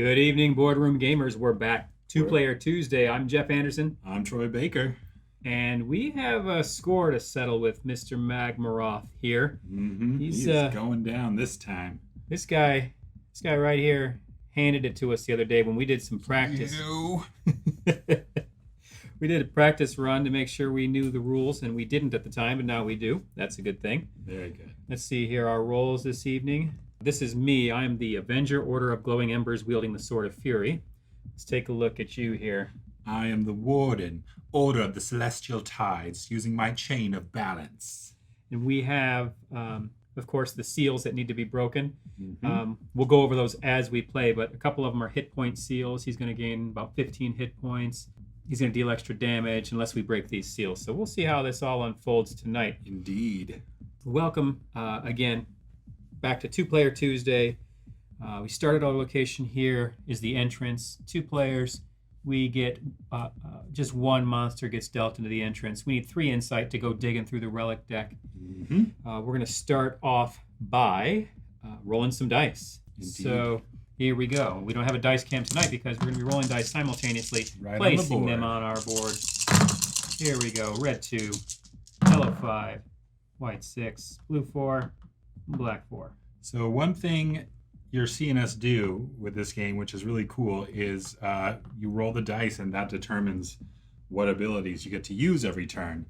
Good evening, Boardroom Gamers. We're back. Two-Player Tuesday. I'm Jeff Anderson. I'm Troy Baker. And we have a score to settle with Mr. Magmaroth here. He's going down this time. This guy right here handed it to us the other day when we did some practice. We did a practice run to make sure we knew the rules, and we didn't at the time, but now we do. That's a good thing. Very good. Let's see here our roles this evening. This is me. I am the Avenger, Order of Glowing Embers, wielding the Sword of Fury. Let's take a look at you here. I am the Warden, Order of the Celestial Tides, using my Chain of Balance. And we have, of course, the seals that need to be broken. We'll go over those as we play, but a couple of them are hit point seals. He's going to gain about 15 hit points. He's going to deal extra damage unless we break these seals. So we'll see how this all unfolds tonight. Indeed. Welcome, again, back to Two-Player Tuesday. We started our location here is the entrance. 2 players. We get just one monster gets dealt into the entrance. We need 3 insight to go digging through the relic deck. We're going to start off by rolling some dice. Indeed. So here we go. We don't have a dice cam tonight because we're going to be rolling dice simultaneously, Right placing on the them on our board. Here we go. Red 2, yellow 5, white 6, blue 4, black 4. So one thing you're seeing us do with this game, which is really cool, is you roll the dice and that determines what abilities you get to use every turn.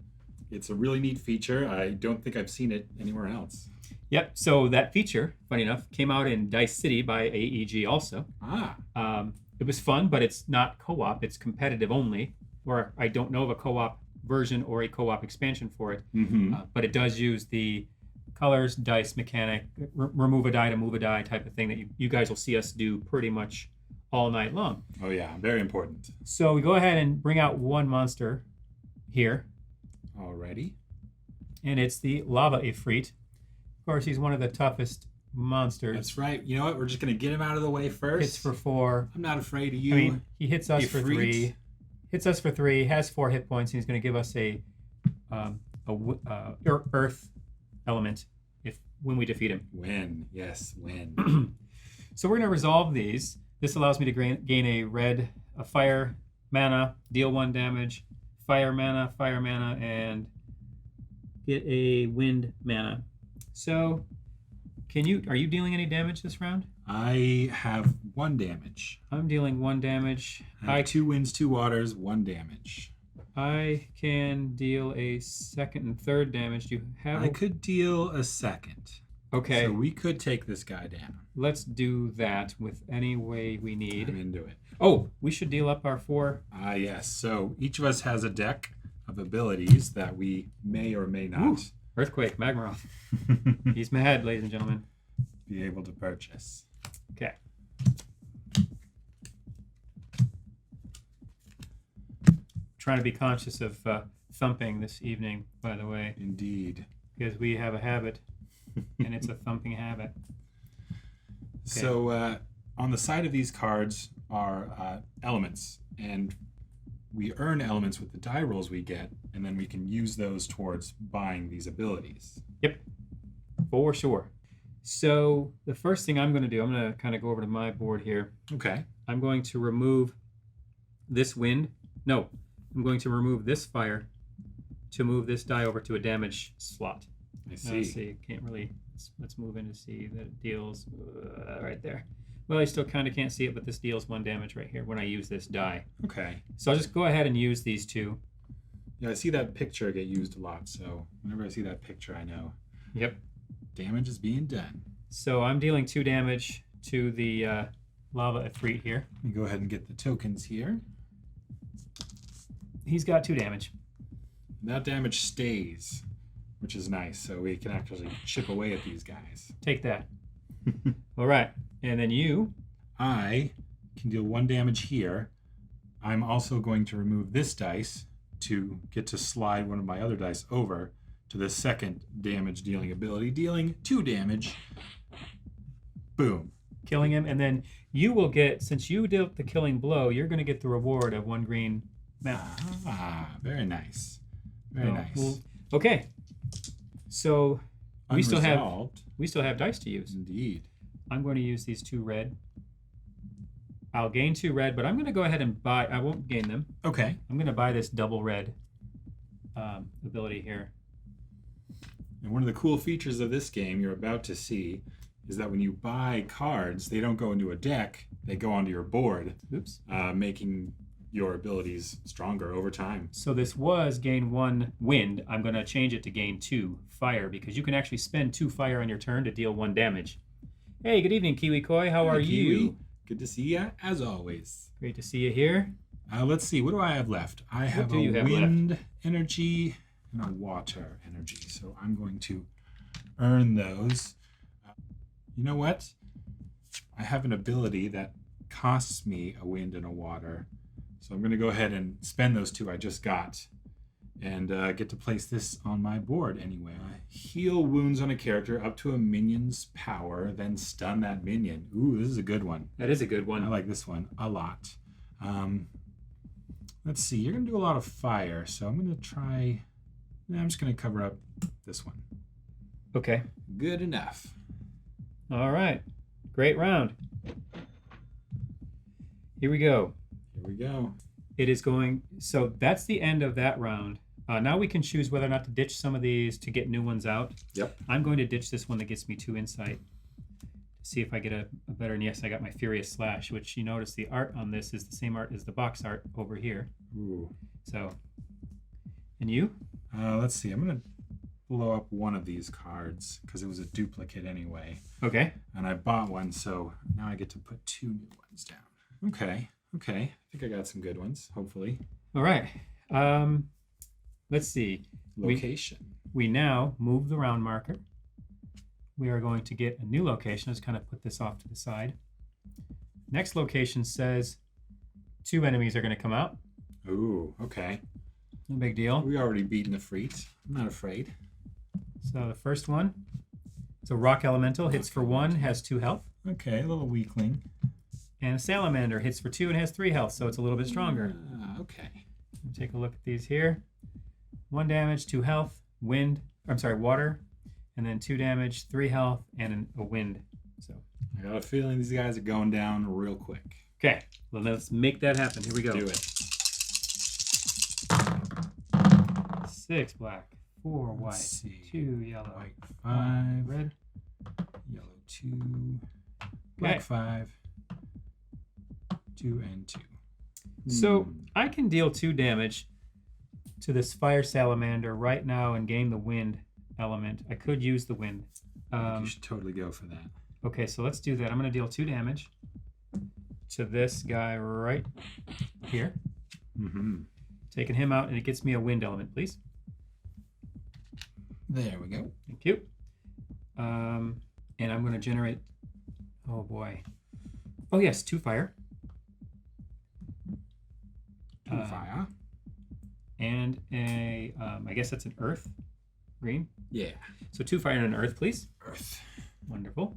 It's a really neat feature. I don't think I've seen it anywhere else. Yep. So that feature, funny enough, came out in Dice City by AEG also. It was fun, but it's not co-op. It's competitive only, or I don't know of a co-op version or a co-op expansion for it. But it does use the colors, dice mechanic, remove a die to move a die type of thing that you guys will see us do pretty much all night long. Oh yeah, very important. So we go ahead and bring out one monster here. Alrighty. And it's the Lava Ifrit. Of course, he's one of the toughest monsters. That's right. You know what? We're just going to get him out of the way first. Hits for 4. I'm not afraid of you. I mean, he hits us for Ifrit. 3. Hits us for 3. Has 4 hit points, and he's going to give us a earth element when we defeat him. When. So we're going to resolve these. This allows me to gain a fire mana, deal 1 damage, fire mana, and get a wind mana. So, are you dealing any damage this round? I have 1 damage. I'm dealing 1 damage. I have 2 winds, 2 waters, 1 damage. I can deal a 2nd and 3rd damage. Do you have? I could deal a 2nd. Okay. So we could take this guy down. Let's do that with any way we need. I'm into it. Oh, we should deal up our 4. Yes. So each of us has a deck of abilities that we may or may not Earthquake, Magmaroth. He's mad, ladies and gentlemen. be able to purchase. Okay. Trying to be conscious of thumping this evening, by the way. Indeed. Because we have a habit, and it's a thumping habit. Okay. So on the side of these cards are elements, and we earn elements with the die rolls we get, and then we can use those towards buying these abilities. Yep, for sure. So the first thing I'm going to do, I'm going to kind of go over to my board here. Okay. I'm going to remove this wind. No, I'm going to remove this fire to move this die over to a damage slot. I see. Let's see. Can't really. Let's move in to see that it deals right there. Well, I still kind of can't see it, but this deals 1 damage right here when I use this die. Okay. So I'll just go ahead and use these 2. Yeah, I see that picture get used a lot, so whenever I see that picture, I know. Yep. Damage is being done. So I'm dealing 2 damage to the Lava Ifrit here. Let me go ahead and get the tokens here. He's got 2 damage. That damage stays, which is nice, so we can actually chip away at these guys. Take that. All right. And then you. I can deal 1 damage here. I'm also going to remove this dice to get to slide one of my other dice over to the 2nd damage dealing ability, dealing 2 damage. Boom. Killing him. And then you will get, since you dealt the killing blow, you're going to get the reward of 1 green mana. Very nice. Very nice. Okay. So we still Unresolved. have dice to use. Indeed. I'm going to use these 2 red. I'll gain 2 red, but I'm going to go ahead and buy. I won't gain them. Okay. I'm going to buy this double red ability here. And one of the cool features of this game you're about to see is that when you buy cards, they don't go into a deck, they go onto your board. Oops. Making your abilities stronger over time. So this was gain 1 wind. I'm going to change it to gain 2 fire because you can actually spend 2 fire on your turn to deal 1 damage. Hey, good evening, Kiwi Koi. How are you? Good to see you, as always. Great to see you here. Let's see. What do I have left? I have a wind energy and a water energy. So I'm going to earn those. You know what? I have an ability that costs me a wind and a water. So I'm going to go ahead and spend those 2 I just got and get to place this on my board anyway. Heal wounds on a character up to a minion's power, then stun that minion. Ooh, this is a good one. That is a good one. I like this one a lot. Let's see. You're going to do a lot of fire, so I'm going to try... I'm just going to cover up this one. Okay. Good enough. All right. Great round. Here we go. Here we go. It is going... So that's the end of that round. Now we can choose whether or not to ditch some of these to get new ones out. Yep. I'm going to ditch this one that gets me 2 insight. See if I get a better... And yes, I got my Furious Slash, which you notice the art on this is the same art as the box art over here. Ooh. So, and you? Let's see. I'm going to blow up one of these cards because it was a duplicate anyway. Okay. And I bought one, so now I get to put 2 new ones down. Okay. I think I got some good ones, hopefully. All right. Let's see. Location. We now move the round marker. We are going to get a new location. Let's kind of put this off to the side. Next location says 2 enemies are going to come out. Ooh, okay. No big deal. We already beaten the Freet. I'm not afraid. So the first one, it's a Rock Elemental, hits for 1, has 2 health. Okay, a little weakling. And a Salamander hits for 2 and has 3 health, so it's a little bit stronger. Okay. Take a look at these here. 1 damage, 2 health, water, and then 2 damage, 3 health, and a wind. So I got a feeling these guys are going down real quick. Okay, well, let's make that happen. Here we go. Do it. 6 black, 4 white, 2 yellow, white 5, red, yellow 2, black 5, 2 and 2. So I can deal 2 damage to this fire salamander right now and gain the wind element. I could use the wind. You should totally go for that. Okay, so let's do that. I'm going to deal 2 damage to this guy right here. Mm-hmm. Taking him out, and it gets me a wind element, please. There we go. Thank you. And I'm going to generate... Oh, boy. Oh, yes, 2 fire. 2 fire. And a... I guess that's an earth. Green? Yeah. So 2 fire and an earth, please. Earth. Wonderful.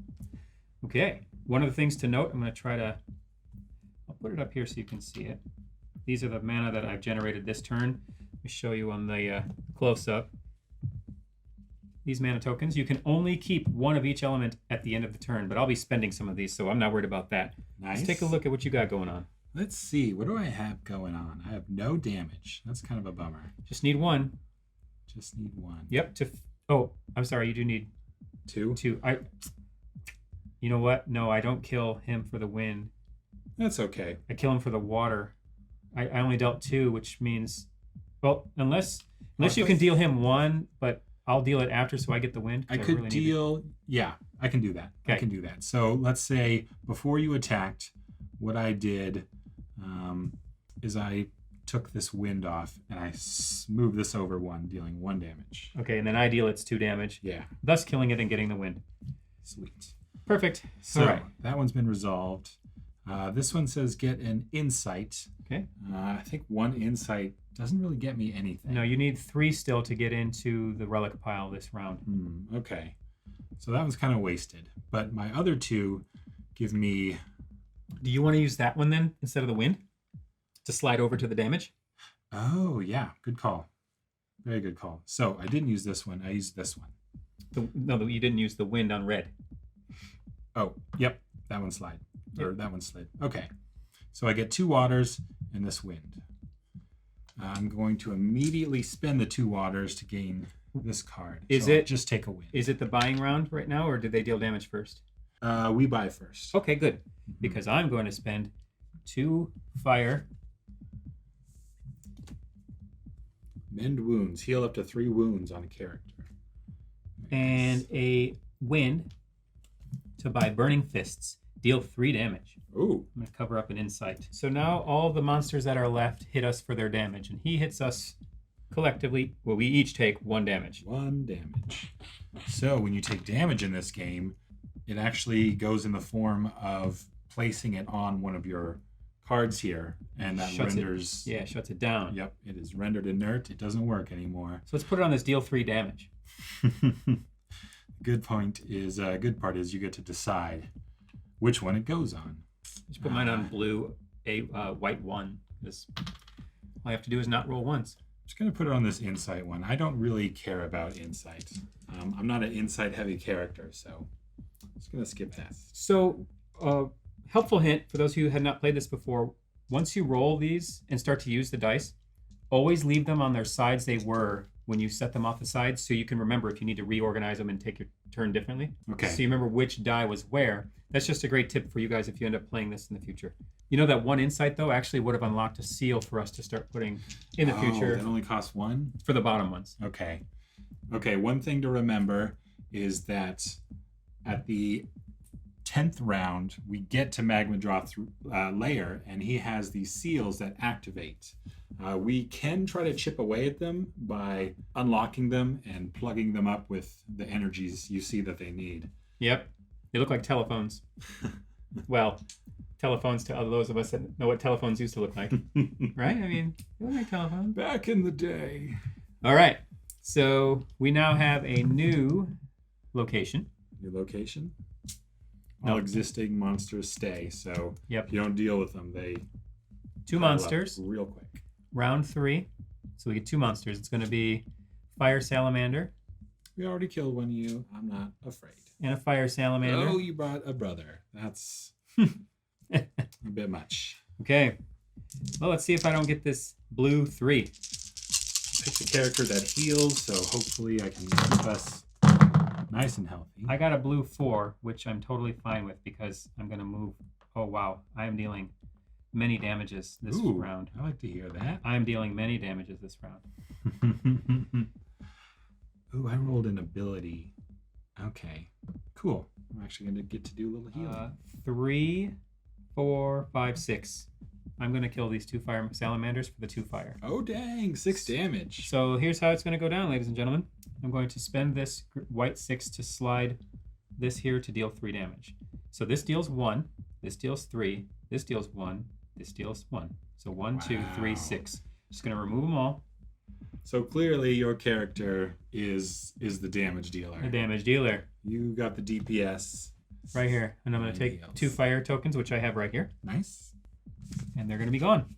Okay. One of the things to note, I'm going to try to... I'll put it up here so you can see it. These are the mana that I've generated this turn. Let me show you on the close-up. These mana tokens, you can only keep 1 of each element at the end of the turn, but I'll be spending some of these, so I'm not worried about that. Nice. Let's take a look at what you got going on. Let's see. What do I have going on? I have no damage. That's kind of a bummer. Just need 1. Just need 1. Yep. Oh, I'm sorry. You do need 2. 2. You know what? No, I don't kill him for the wind. That's okay. I kill him for the water. I only dealt 2, which means, well, unless you can deal him 1, but I'll deal it after, so I get the wind. I could deal. Yeah, I can do that. Okay. I can do that. So let's say before you attacked, what I did is I took this wind off and I moved this over 1, dealing 1 damage. Okay, and then I deal its 2 damage. Yeah. Thus killing it and getting the wind. Sweet. Perfect. So all right. That one's been resolved. This one says get an insight. Okay. I think 1 insight doesn't really get me anything. No, you need 3 still to get into the relic pile this round. Okay. So that one's kind of wasted. But my other 2 give me... Do you want to use that one then instead of the wind? To slide over to the damage? Oh, yeah. Good call. Very good call. So I didn't use this one. I used this one. No, you didn't use the wind on red. Oh, yep. That one slide. Or that one slid. Okay. So I get 2 waters and this wind. I'm going to immediately spend the 2 waters to gain this card. Is so it I'll just take a wind? Is it the buying round right now, or did they deal damage first? We buy first. Okay, good. Because I'm going to spend 2 fire. Mend wounds. Heal up to 3 wounds on a character. And a wind to buy Burning Fists. Deal 3 damage. Ooh. I'm going to cover up an insight. So now all the monsters that are left hit us for their damage. And he hits us collectively. Well, we each take 1 damage. 1 damage. So when you take damage in this game, it actually goes in the form of placing it on one of your cards here. And that renders... shuts it down. Yep, it is rendered inert. It doesn't work anymore. So let's put it on this deal 3 damage. Good part is you get to decide which one it goes on. Just put mine on blue, a white 1. Because all I have to do is not roll once. I'm just going to put it on this insight one. I don't really care about insight. I'm not an insight heavy character, so I'm just going to skip that. So, helpful hint for those of you who had not played this before, once you roll these and start to use the dice, always leave them on their sides they were when you set them off the sides, so you can remember if you need to reorganize them and take your turn differently. Okay. So you remember which die was where. That's just a great tip for you guys if you end up playing this in the future. You know that 1 insight, though, actually would have unlocked a seal for us to start putting in the future. That only costs 1? For the bottom ones. Okay. Okay, one thing to remember is that at the 10th round, we get to Magma Draw layer, and he has these seals that activate. We can try to chip away at them by unlocking them and plugging them up with the energies you see that they need. Yep. They look like telephones. Well, telephones to those of us that know what telephones used to look like. Right? I mean, they look like telephones. Back in the day. All right. So we now have a new location. New location? All existing monsters stay, so yep. If you don't deal with them, they 2 monsters. Real quick. Round 3. So we get 2 monsters. It's going to be Fire Salamander. We already killed one of you. I'm not afraid. And a Fire Salamander. Oh, you brought a brother. That's a bit much. Okay. Well, let's see if I don't get this blue 3. Pick the character that heals, so hopefully I can keep us nice and healthy. I got a blue 4, which I'm totally fine with because I'm going to move. Oh, wow. I am dealing many damages this round. I like to hear that. I am dealing many damages this round. Ooh, I rolled an ability. Okay, cool. I'm actually going to get to do a little healing. 3, 4, 5, 6. I'm going to kill these 2 fire salamanders for the 2 fire. Oh, dang. 6 damage. So here's how it's going to go down, ladies and gentlemen. I'm going to spend this white 6 to slide this here to deal 3 damage. So this deals 1. This deals 3. This deals 1. This deals 1. So 1, 2, 3, 6. Just going to remove them all. So clearly your character is the damage dealer. The damage dealer. You got the DPS. Right here. And I'm going to take 2 fire tokens, which I have right here. Nice. And they're going to be gone.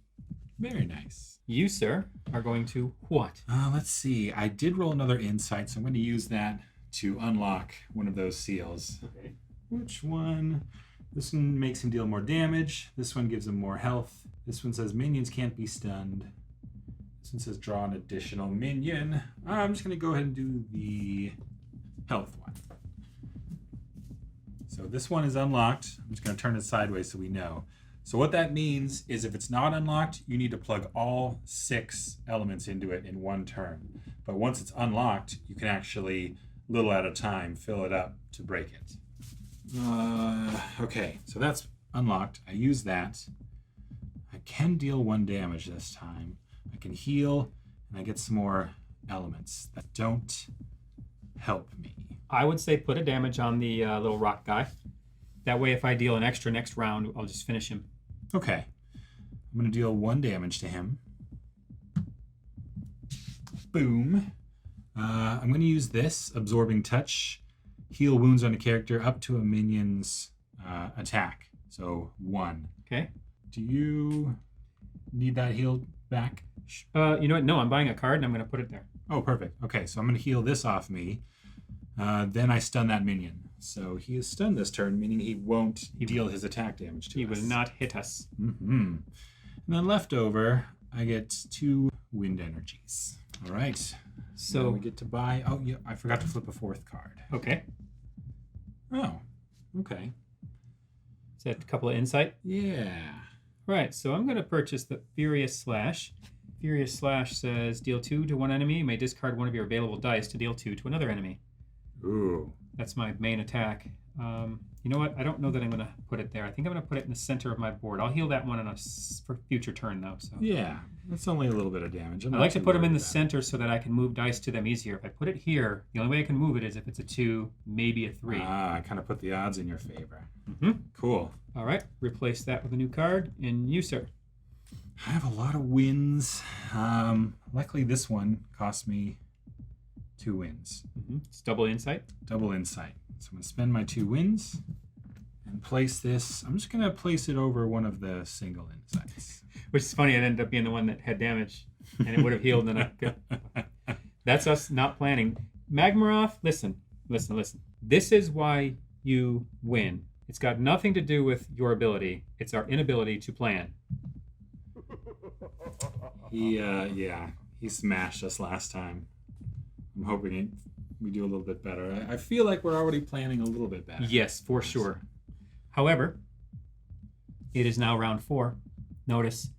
Very nice. You, sir, are going to what? Let's see. I did roll another insight, so I'm going to use that to unlock one of those seals. Okay. Which one? This one makes him deal more damage. This one gives him more health. This one says minions can't be stunned. This one says draw an additional minion. I'm just going to go ahead and do the health one. So this one is unlocked. I'm just going to turn it sideways so we know. So what that means is if it's not unlocked, you need to plug all 6 elements into it in one turn. But once it's unlocked, you can actually, little at a time, fill it up to break it. Okay, so that's unlocked. I use that. I can deal 1 damage this time. I can heal, and I get some more elements that don't help me. I would say put a damage on the little rock guy. That way, if I deal an extra next round, I'll just finish him. Okay. I'm going to deal 1 damage to him. Boom. I'm going to use this, Absorbing Touch. Heal wounds on a character up to a minion's attack. So 1. Okay. Do you need that healed back? You know what? No, I'm buying a card and I'm going to put it there. Oh, perfect. Okay, so I'm going to heal this off me. Then I stun that minion. So he is stunned this turn, meaning he won't deal his attack damage to us. He will not hit us. And then left over, I get 2 wind energies. All right. So now we get to buy... Oh, yeah, I forgot to flip a 4th card. Okay. Oh, okay. Is that a couple of insight? Yeah. Right, so I'm going to purchase the Furious Slash. Furious Slash says deal 2 to one enemy. You may discard one of your available dice to deal 2 to another enemy. Ooh. That's my main attack. You know what? I don't know that I'm going to put it there. I think I'm going to put it in the center of my board. I'll heal that one on for future turn, though. So yeah, that's only a little bit of damage. I like to put them in the center so that I can move dice to them easier. If I put it here, the only way I can move it is if it's a 2, maybe a 3. I kind of put the odds in your favor. Mm-hmm. Cool. All right, replace that with a new card. And you, sir. I have a lot of wins. Luckily, this one cost me 2 wins. It's double insight. Double insight. So I'm going to spend my 2 wins and place this. I'm just going to place it over one of the single insights. Which is funny, it ended up being the one that had damage, and it would have healed. And that's us not planning. Magmaroth, listen. This is why you win. It's got nothing to do with your ability. It's our inability to plan. He smashed us last time. I'm hoping we do a little bit better. I feel like we're already planning a little bit better. Yes, for sure. However, it is now round 4. Notice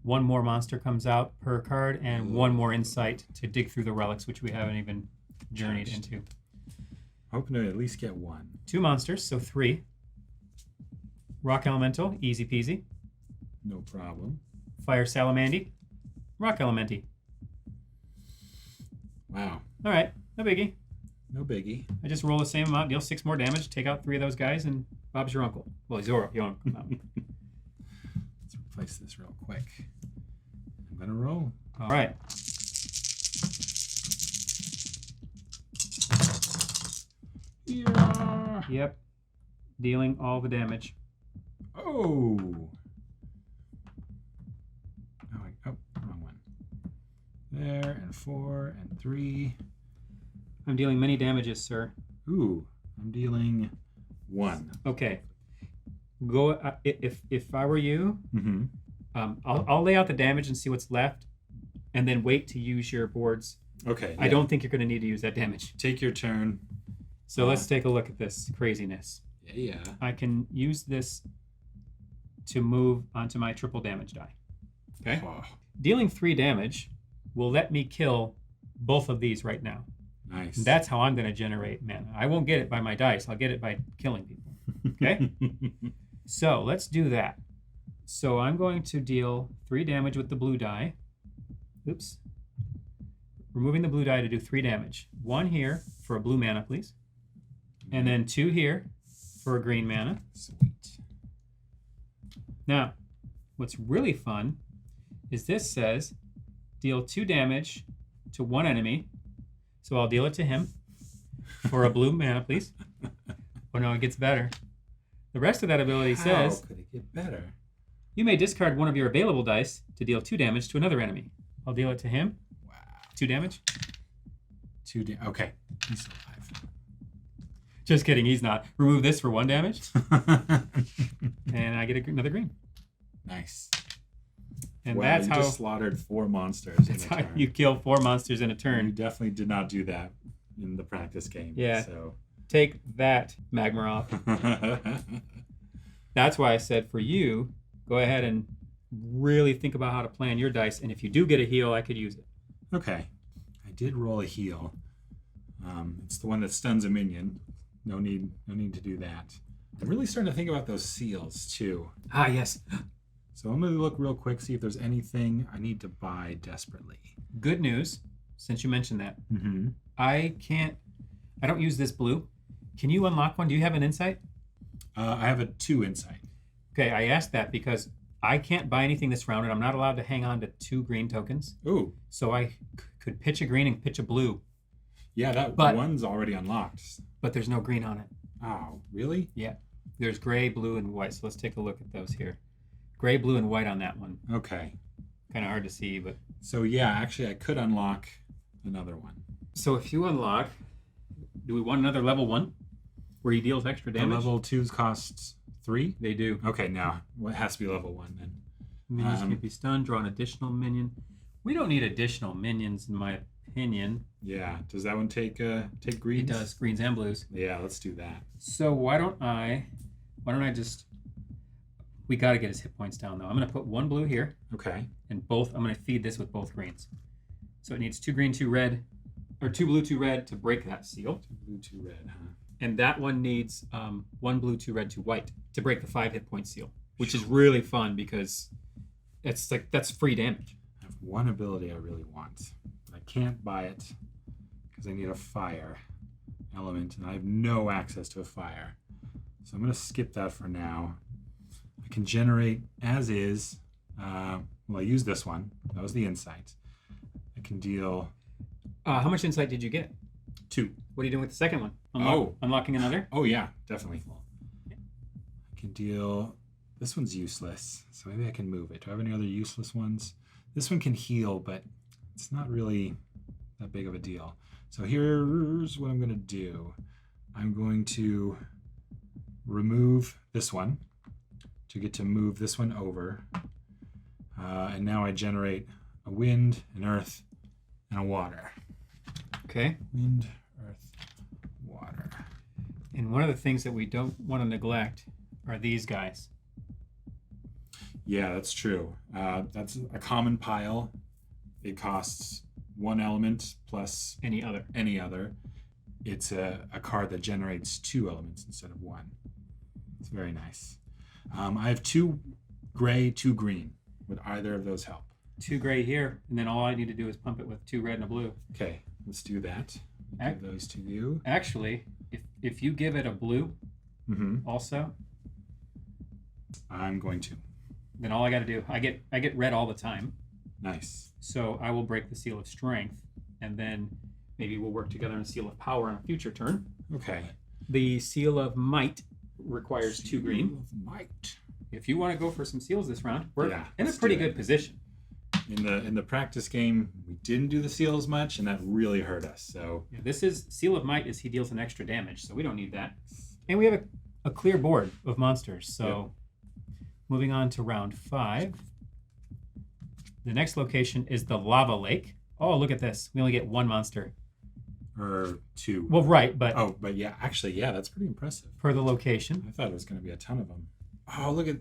1 more monster comes out per card and 1 more insight to dig through the relics, which we haven't even journeyed into. Hoping to at least get 1. 2 monsters, so 3. Rock Elemental, easy peasy. No problem. Fire Salamandi, Rock Elementi. Wow. All right, no biggie. No biggie. I just roll the same amount, deal 6 more damage, take out 3 of those guys, and Bob's your uncle. Well, he's your uncle. Let's replace this real quick. I'm going to roll. All right. Yeah. Yep. Dealing all the damage. Oh. Wrong one. There, and 4, and 3. I'm dealing many damages, sir. Ooh, I'm dealing 1. Okay. Go. If I were you, Mm-hmm. I'll lay out the damage and see what's left, and then wait to use your boards. Okay. I don't think you're going to need to use that damage. Take your turn. So let's take a look at this craziness. Yeah. I can use this to move onto my triple damage die. Okay. Oh, Dealing 3 damage will let me kill both of these right now. nice. That's how I'm going to generate mana. I won't get it by my dice. I'll get it by killing people. Okay? So let's do that. So I'm going to deal 3 damage with the blue die. Oops. Removing the blue die to do 3 damage. 1 here for a blue mana, please. And then 2 here for a green mana. Sweet. Now, what's really fun is this says deal 2 damage to 1 enemy. So I'll deal it to him for a blue mana, please. Oh no, it gets better. The rest of that ability says How could it get better? you may discard one of your available dice to deal 2 damage to another enemy. I'll deal it to him. Wow. 2 damage. Okay. He's still alive. Just kidding, he's not. Remove this for 1 damage. And I get another green. Nice. And wow, that's you how just slaughtered 4 monsters. that's in a how turn. you kill 4 monsters in a You turn. definitely did not do that in the practice game. Yeah. So. Take that, Magmaroth. That's why I said for you, go ahead and really think about how to plan your dice. And if you do get a heal, I could use it. Okay. I did roll a heal. It's the one that stuns a minion. No need to do that. I'm really starting to think about those seals too. Ah, yes. So I'm going to look real quick, see if there's anything I need to buy desperately. Good news, since you mentioned that. Mm-hmm. I don't use this blue. Can you unlock one? Do you have an insight? I have a 2 insight. Okay, I asked that because I can't buy anything this round, and I'm not allowed to hang on to 2 green tokens. Ooh. So I could pitch a green and pitch a blue. Yeah, But- one's already unlocked. But there's no green on it. Oh, really? Yeah. There's gray, blue, and white. So let's take a look at those here. Gray, blue, and white on that one. Okay. Kind of hard to see, but... So yeah, actually I could unlock another one. So if you unlock Do we want another level 1 where he deals extra The damage? level 2s costs 3? They do. Okay, now it has to be level 1 then. Minions can be stunned. Draw an additional minion. We don't need additional minions, in my opinion. Yeah. Does that one take greens? It does, greens and blues. Yeah, let's do that. So why don't I just... We got to get his hit points down, though. I'm going to put 1 blue here. Okay. And I'm going to feed this with both greens. So it needs 2 green, 2 red, or 2 blue, 2 red to break that seal. 2 blue, 2 red, huh? And that one needs 1 blue, 2 red, 2 white to break the 5 hit point seal, which is really fun because that's free damage. I have one ability I really want, but I can't buy it because I need a fire element, and I have no access to a fire. So I'm going to skip that for now. I can generate as is. I use this one. That was the insight. I can deal... How much insight did you get? 2. What are you doing with the second one? Unlocking another? Oh, yeah, definitely. I can deal... This one's useless, so maybe I can move it. Do I have any other useless ones? This one can heal, but it's not really that big of a deal. So here's what I'm going to do. I'm going to remove this one to get to move this one over. And now I generate a wind, an earth, and a water. Okay. Wind, earth, water. And one of the things that we don't want to neglect are these guys. Yeah, that's true. That's a common pile. It costs 1 element plus Any other. It's a card that generates 2 elements instead of 1. It's very nice. I have 2 gray, 2 green. Would either of those help? 2 gray here, and then all I need to do is pump it with 2 red and a blue. Okay, let's do that. Give those to you. Actually, if you give it a blue also, I'm going to. then all I got to do, I get red all the time. Nice. So I will break the seal of strength, and then maybe we'll work together on a seal of power on a future turn. Okay. The seal of might requires 2 green. Seal of might. If you want to go for some seals this round, we're in a let's pretty do it. good position. In the practice game, we didn't do the seals much, and that really hurt us. So Yeah, this is seal of might is he deals an extra damage, so we don't need that. And we have a clear board of monsters. So moving on to round 5. The next location is the lava lake. Oh, look at this. We only get 1 monster. or 2. Well, right, but But yeah, actually, yeah, that's pretty impressive. per the location. I thought it was going to be a ton of them. Oh, look at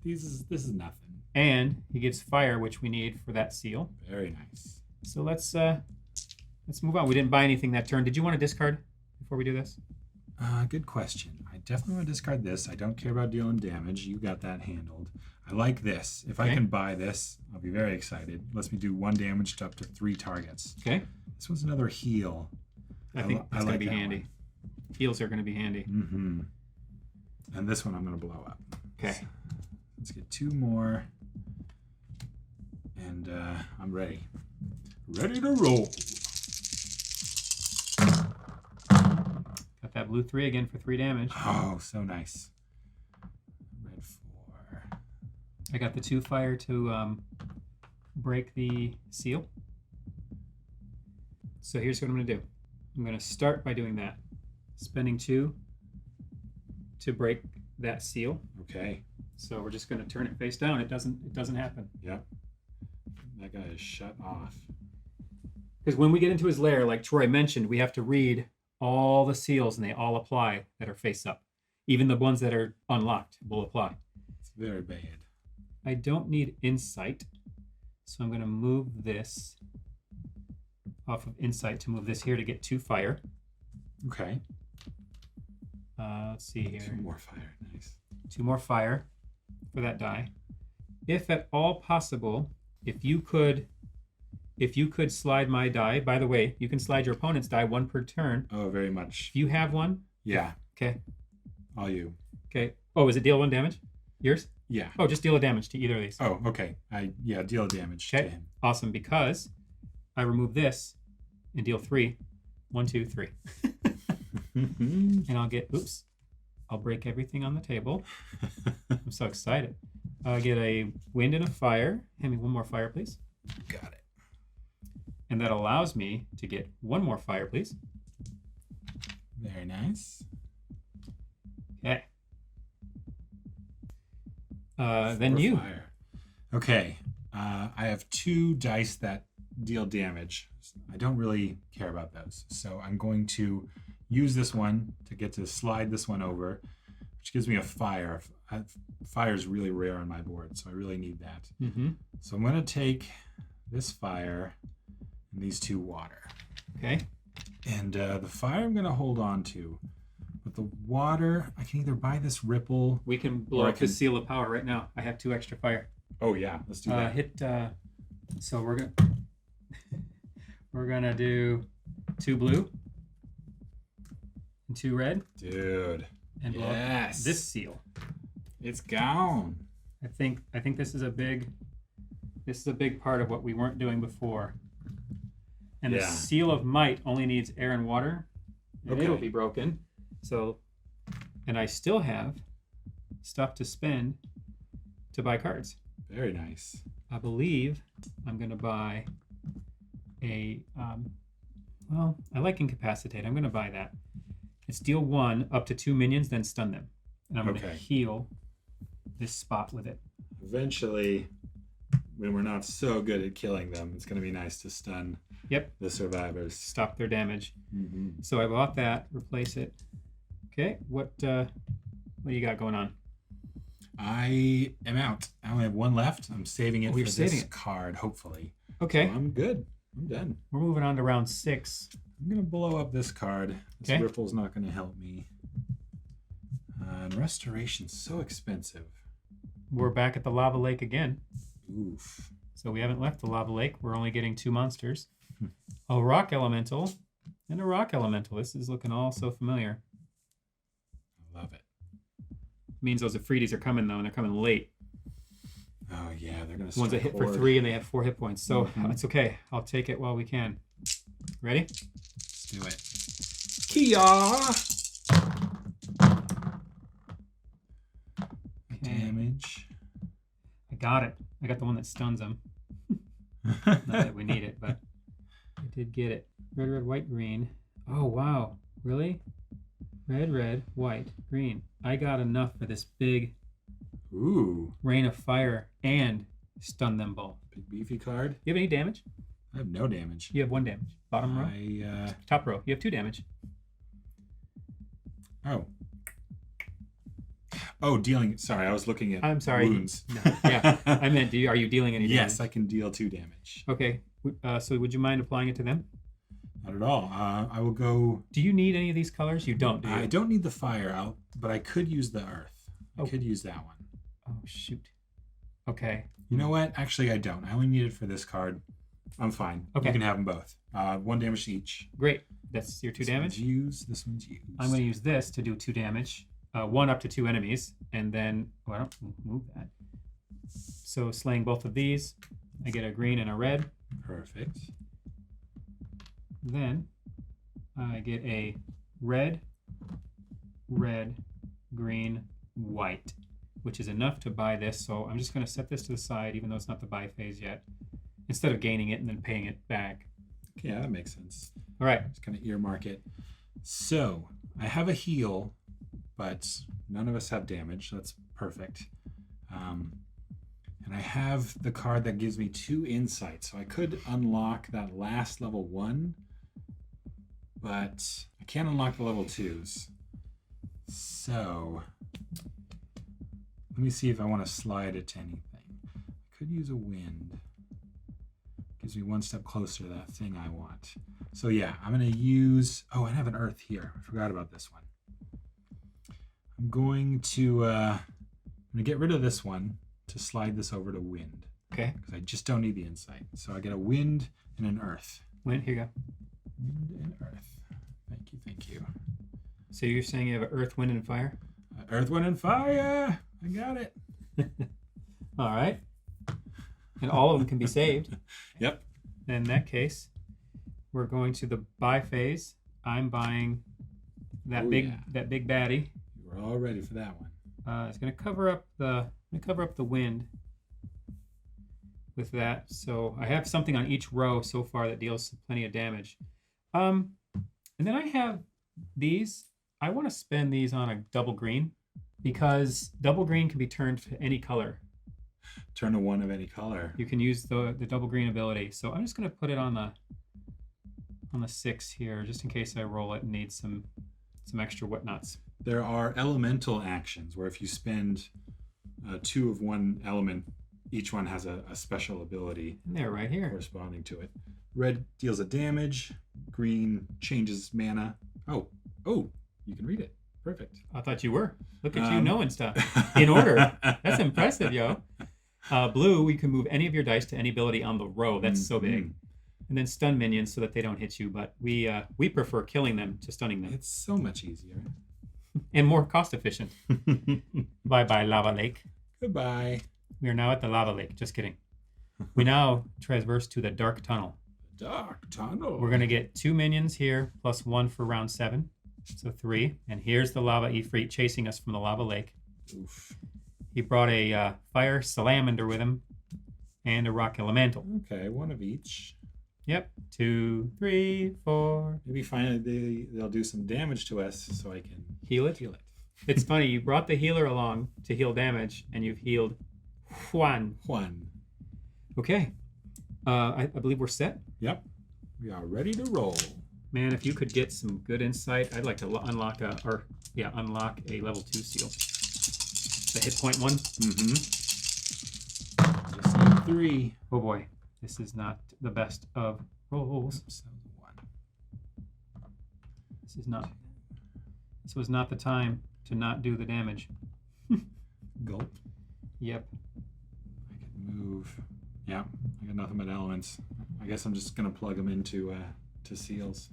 this is nothing. And he gets fire, which we need for that seal. Very nice. So let's move on. We didn't buy anything that turn. Did you want to discard before we do this? Good question. I definitely want to discard this. I don't care about dealing damage. You got that handled. I like this. If I can buy this, I'll be very excited. Lets me do 1 damage to up to 3 targets. Okay. This one's another heal. I think that's going to be that handy. one. Heals are going to be handy. Mm-hmm. And this one I'm going to blow up. Okay. So, let's get 2 more. And I'm ready. Ready to roll. Got that blue 3 again for 3 damage. Oh, so nice. Red 4. I got the 2 fire to break the seal. So here's what I'm going to do. I'm going to start by doing that. Spending 2 to break that seal. Okay. So we're just going to turn it face down. It doesn't happen. Yep. That guy is shut off. Because when we get into his lair, like Troy mentioned, we have to read all the seals and they all apply that are face up. Even the ones that are unlocked will apply. It's very bad. I don't need insight. So I'm going to move this off of insight to move this here to get 2 fire. Okay. Let's see here. 2 more fire. Nice. 2 more fire for that die. If at all possible, if you could slide my die, by the way, you can slide your opponent's die 1 per turn. Oh, very much. If you have one. Yeah. Okay. All you. Okay. Oh, is it deal 1 damage? Yours? Yeah. Oh, just deal a damage to either of these. Oh, okay. Deal damage to him. Awesome, because I remove this and deal 3. 1, 2, 3. And I'll break everything on the table. I'm so excited. I'll get a wind and a fire. Hand me 1 more fire, please. Got it. And that allows me to get 1 more fire, please. Very nice. Okay. Then you. Fire. Okay. I have 2 dice that deal damage. I don't really care about those. So I'm going to use this one to get to slide this one over, which gives me a fire. Fire is really rare on my board, so I really need that. Mm-hmm. So I'm going to take this fire and these 2 water. Okay. And the fire I'm going to hold on to. But the water, I can either buy this ripple. We can blow up the seal of power right now. I have 2 extra fire. Oh yeah, let's do that. Hit. So we're gonna do 2 blue and 2 red. Dude. And blow up this seal. It's gone. I think this is a big part of what we weren't doing before. And the seal of might only needs air and water. And it'll be broken. So, and I still have stuff to spend to buy cards. Very nice. I believe I'm going to buy a, well, I like Incapacitate. I'm going to buy that. It's deal 1 up to 2 minions, then stun them. And I'm going to heal this spot with it. Eventually, when we're not so good at killing them, it's going to be nice to stun the survivors. Stop their damage. Mm-hmm. So I bought that, replace it. Okay, what do you got going on? I am out. I only have 1 left. I'm saving it for this card, hopefully. Okay. So I'm good. I'm done. We're moving on to round 6. I'm going to blow up this card. This ripple's not going to help me. And restoration's so expensive. We're back at the lava lake again. Oof. So we haven't left the lava lake. We're only getting 2 monsters. A rock elemental and a rock elemental. This is looking all so familiar. I love it. Means those Afridi's are coming though, and they're coming late. Oh yeah, they're gonna. Ones that hit for 3 and they have 4 hit points. So it's okay. I'll take it while we can. Ready? Let's do it. Kia. Damage. I got it. I got the one that stuns them. Not that we need it, but I did get it. Red, red, white, green. Oh wow, really? Red, red, white, green. I got enough for this big rain of fire and stun them both. Big beefy card. You have any damage? I have no damage. You have 1 damage. Bottom row? Top row. You have 2 damage. Oh, dealing. Sorry, I was looking at wounds. No, yeah, I meant, are you dealing any damage? Yes, I can deal 2 damage. Okay. So would you mind applying it to them? Not at all. I will go. Do you need any of these colors? You don't, do you? I don't need the fire, but I could use the earth. I could use that one. Oh, shoot. Okay. You know what? Actually, I don't. I only need it for this card. I'm fine. Okay. You can have them both. 1 damage each. Great. That's your 2 damage? This one's used. I'm going to use this to do 2 damage. 1 up to 2 enemies. And then, I don't move that. So slaying both of these, I get a green and a red. Perfect. Then I get a red, red, green, white, which is enough to buy this. So I'm just going to set this to the side, even though it's not the buy phase yet, instead of gaining it and then paying it back. Yeah, that makes sense. All right. Just kind of earmark it. So I have a heal, but none of us have damage. That's perfect. And I have the card that gives me 2 insight. So I could unlock that last level 1, but I can't unlock the level 2s. So let me see if I want to slide it to anything. I could use a wind. Gives me 1 step closer to that thing I want. So yeah, I'm going to use... Oh, I have an earth here. I forgot about this one. I'm going to get rid of this one to slide this over to wind. Okay. Because I just don't need the insight. So I get a wind and an earth. Wind, here you go. Wind and earth. Thank you. So you're saying you have earth, wind, and fire? Earth, wind, and fire! I got it. All right. And all of them can be saved. Yep. In that case, we're going to the buy phase. I'm buying that big baddie. You were all ready for that one. It's going to cover up the wind with that. So I have something on each row so far that deals plenty of damage. And then I have these, I want to spend these on a double green because double green can be turned to any color. Turn to one of any color. You can use the double green ability. So I'm just going to put it on the 6 here, just in case I roll it and need some extra whatnots. There are elemental actions where if you spend 2 of one element, each one has a special ability. And they're right here. Corresponding to it. Red deals a damage. Green changes mana. Oh, you can read it. Perfect. I thought you were. Look at you knowing stuff. In order. That's impressive, yo. Blue, we can move any of your dice to any ability on the row. That's so big. And then stun minions so that they don't hit you. But we prefer killing them to stunning them. It's so much easier. And more cost efficient. Bye-bye, Lava Lake. Goodbye. We are now at the Lava Lake. Just kidding. We now traverse to the Dark Tunnel. Dark Tunnel. We're going to get 2 minions here, plus 1 for round 7. So 3. And here's the Lava Ifrit chasing us from the Lava Lake. Oof. He brought a Fire Salamander with him and a Rock Elemental. Okay, 1 of each. Yep. 2, 3, 4. Maybe finally they'll do some damage to us so I can heal it. It's funny. You brought the healer along to heal damage, and you've healed Juan. Okay. I believe we're set. Yep. We are ready to roll. Man, if you could get some good insight, I'd like to unlock a level 2 seal. The hit point one. Just need 3. Oh boy, this is not the best of rolls. So 1. This was not the time to not do the damage. Gulp. Yep. I can move. Yeah, I got nothing but elements. I guess I'm just gonna plug them into to seals.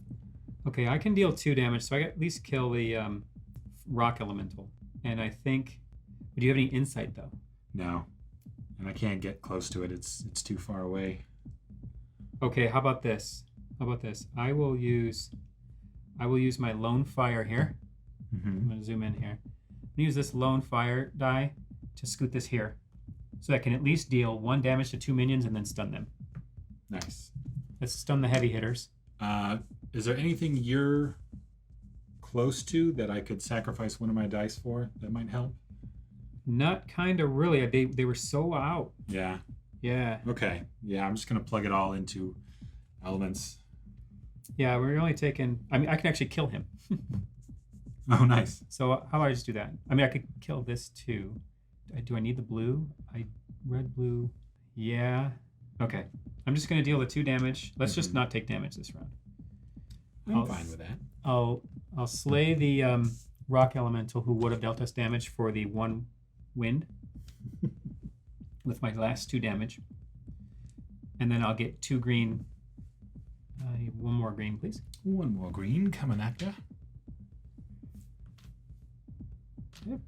Okay, I can deal 2 damage, so I can at least kill the rock elemental. And I think. Do you have any insight though? No, and I can't get close to it. It's too far away. Okay, how about this? I will use my lone fire here. I'm gonna zoom in here. I'm gonna use this lone fire die to scoot this here, so I can at least deal 1 damage to 2 minions and then stun them. Nice. Let's stun the heavy hitters. Is there anything you're close to that I could sacrifice 1 of my dice for that might help? Not kind of really. They were so out. Yeah. Yeah. Okay. Yeah, I'm just gonna plug it all into elements. Yeah, we're only taking. I mean, I can actually kill him. Oh, nice. So how do I just do that? I mean, I could kill this too. Do I need the blue? Red, blue. Yeah. Okay. I'm just gonna deal the 2 damage. Let's just not take damage this round. I'm fine with that. I'll slay the rock elemental who would have dealt us damage for the 1 wind with my last 2 damage, and then I'll get 2 green. 1 more green, please. 1 more green coming at ya. Yep.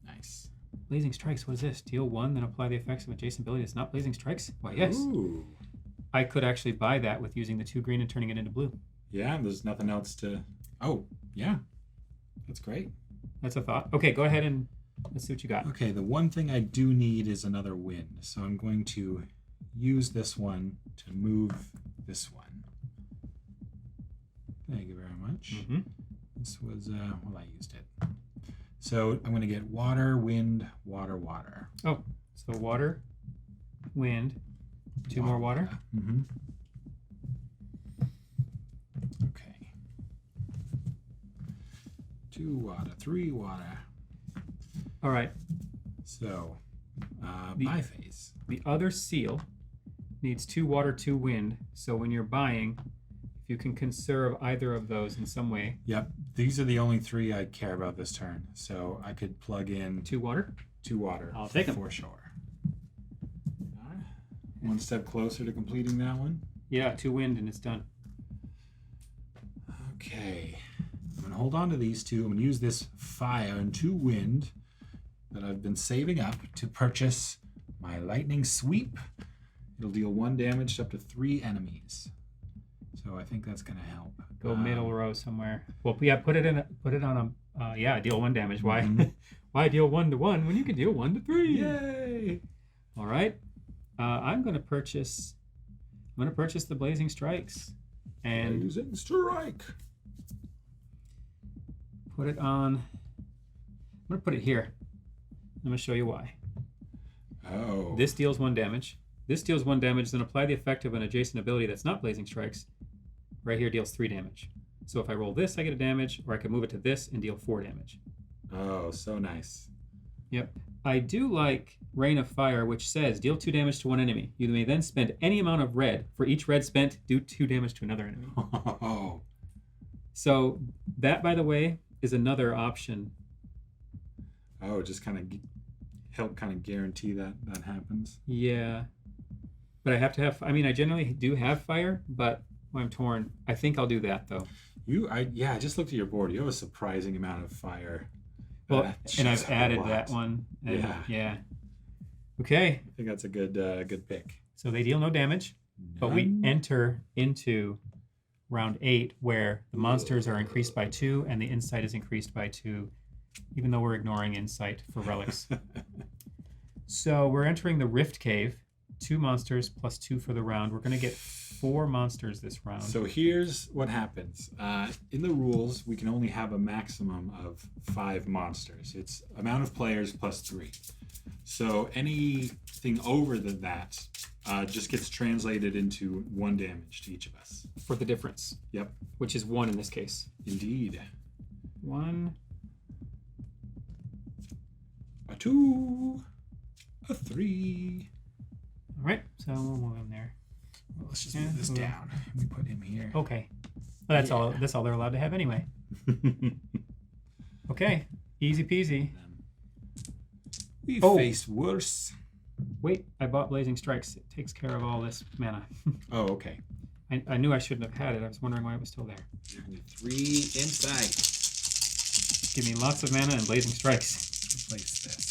Nice. Blazing Strikes. What is this? Deal 1, then apply the effects of adjacent ability. It's not Blazing Strikes. Why, yes. Ooh. I could actually buy that with using the 2 green and turning it into blue. Yeah, there's nothing else to. Oh, yeah. That's great. That's a thought. Okay, go ahead and let's see what you got. Okay, the one thing I do need is another wind. So I'm going to use this one to move this one. Thank you very much. This was, I used it. So I'm going to get water, wind, water, water. Oh, so water, wind, 2 more water. Okay. 2 water, 3 water. All right. So, buy phase. The other seal needs 2 water, 2 wind. So when you're buying, if you can conserve either of those in some way. Yep. These are the only 3 I care about this turn. So I could plug in 2 water? 2 water. I'll take them. For sure. 1 step closer to completing that one. Yeah, 2 wind and it's done. Okay. I'm going to hold on to these 2. I'm going to use this fire and 2 wind that I've been saving up to purchase my lightning sweep. It'll deal 1 damage to up to 3 enemies. So I think that's going to help. Go middle row somewhere. Well, yeah, put it on a deal 1 damage. Why why deal 1 to 1 when you can deal 1 to 3? Yay! All right. I'm going to purchase the Blazing Strikes. And Blazing Strike. put it on. I'm going to put it here. I'm going to show you why. Oh. This deals 1 damage. This deals 1 damage, then apply the effect of an adjacent ability that's not Blazing Strikes. Right here deals 3 damage. So if I roll this, I get a damage, or I can move it to this and deal 4 damage. Oh, so nice. Yep. I do like Rain of Fire, which says deal 2 damage to one enemy. You may then spend any amount of red. For each red spent, do 2 damage to another enemy. Oh. So that, by the way, is another option. Oh, just kind of help kind of guarantee that happens. Yeah. But I have to have, I mean, I generally do have fire, but I'm torn. I think I'll do that, though. I just looked at your board. You have a surprising amount of fire. Well, and I've added that one. And yeah. Okay. I think that's a good pick. So they deal no damage, but we enter into round 8 where the monsters are increased by 2 and the insight is increased by 2, even though we're ignoring insight for relics. So we're entering the Rift Cave. 2 monsters plus 2 for the round. We're going to get 4 monsters this round. So here's what happens. In the rules, we can only have a maximum of 5 monsters. It's amount of players plus 3. So anything over than that just gets translated into 1 damage to each of us. For the difference. Yep. Which is 1 in this case. Indeed. 1. A 2. A 3. All right, so we'll move him there. Well, let's just move this down. We put him here. Okay. Well, that's all. That's all they're allowed to have anyway. Okay, easy peasy. We face worse. Wait, I bought Blazing Strikes. It takes care of all this mana. Oh, okay. I knew I shouldn't have had it. I was wondering why it was still there. 3 inside. Give me lots of mana and Blazing Strikes. Replace this.